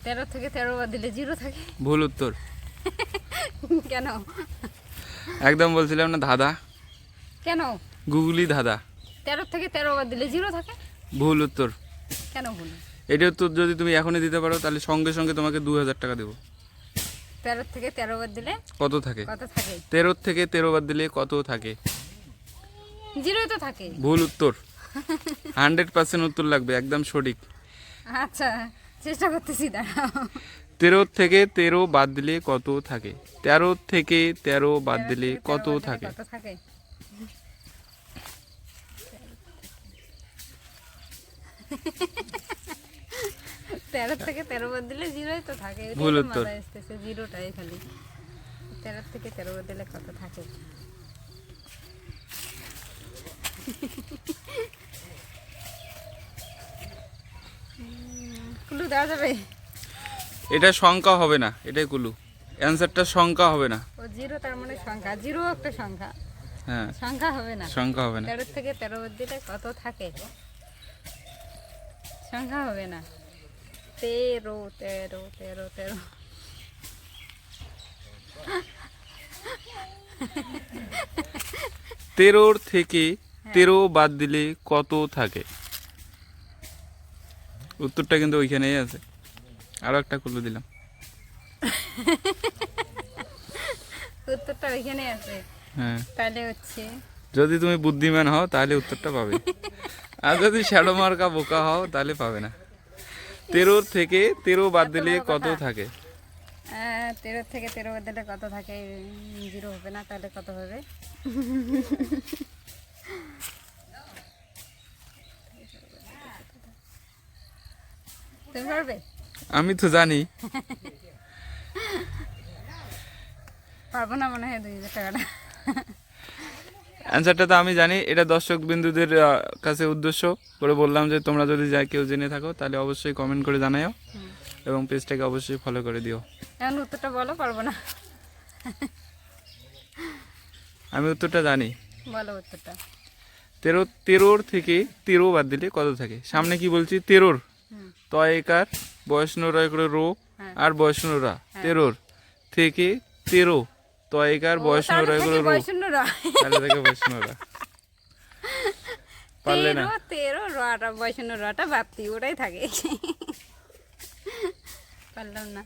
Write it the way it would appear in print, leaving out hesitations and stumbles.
13 থেকে 13 বাদ দিলে 0 থাকে। ভুল উত্তর। কেন? একদম বলছিলাম না ধাঁধা। কেন? গুগলি ধাঁধা। 13 থেকে 13 বাদ দিলে 0 থাকে। ভুল উত্তর। কেন ভুল? এটা উত্তর যদি তুমি এখনই দিতে পারো তাহলে সঙ্গে সঙ্গে তোমাকে 2000 টাকা দেবো। 13 থেকে 13 বাদ দিলে কত থাকে? কত থাকে? 13 থেকে 13 বাদ দিলে কত থাকে? 0 তো থাকে। ভুল উত্তর। 100% উত্তর লাগবে, একদম সঠিক। আচ্ছা, চেষ্টা করতেছি, দাঁড়াও। 13 থেকে 13 বাদ দিলে কত থাকে? 13 থেকে 13 বাদ 13 দিলে থেকে 13 কত বাদ দিলে থাকে? কত থাকে? 13 থেকে 13 বাদ দিলে 0ই তো থাকে। এটাই ভুল তো উত্তর। মাথায় আসতেছে, 0টাই খালি। 13 থেকে 13 বাদ দিলে কত থাকে? ক্লু দেওয়া যাবে? এটা সংখ্যা হবে না, এটাই কুলু। অ্যানসারটা সংখ্যা হবে না। ও 0 তার মানে সংখ্যা, 0 একটা সংখ্যা, হ্যাঁ, সংখ্যা হবে না। সংখ্যা হবে না। 13 থেকে 13 বাদ দিলে কত থাকে? সংখ্যা হবে না। 13 13 13 13। 13 থেকে 13 বাদ দিলে কত থাকে? উত্তরটা কিন্তু ওইখানেই আছে। আরো একটা কুলু দিলাম। উত্তরটা ওইখানে আছে। হ্যাঁ, তাহলে হচ্ছে যদি তুমি বুদ্ধিমান হও তাহলে উত্তরটা পাবে, আর যদি শ্যাডো মার্কা বোকা হও তাহলে পাবে না। 13 থেকে 13 বাদ এত দিলে বড় কত কথা। থাকে? 13 থেকে 13 বাদ দিলে কত থাকে? 0 হবে না, তাহলে কত হবে? তুমি পারবে? আমি তো জানি। পারবো না মনে হয় 2000 টাকাটা। অ্যান্সারটা তো আমি জানি। এটা দর্শক বিন্দুদের কাছে উদ্দেশ্য করে বললাম যে তোমরা যদি কেউ জেনে থাকো তাহলে অবশ্যই কমেন্ট করে জানাও এবং পেজটাকে অবশ্যই ফলো করে দিও। এখন উত্তরটা বলো, পারবো না। আমি উত্তরটা জানি। বলো উত্তরটা। 13 থেকে 13 বাদ দিলে কত থাকে? সামনে কি বলছি? 13 তয়কার বয়ষ্ণ রয় করে রো হ্যাঁ। আর বয়ষ্ণ রা। 13 থেকে 13 তয়কার বয়ষ্ণ রয় করে রো, বয়সূন্যরা। তাহলে থেকে বয়ষ্ণ রা। পারলে না? 13 রটা বয়সূন্য রটা বাপ্তি, ওটাই থাকে। পারলাম না।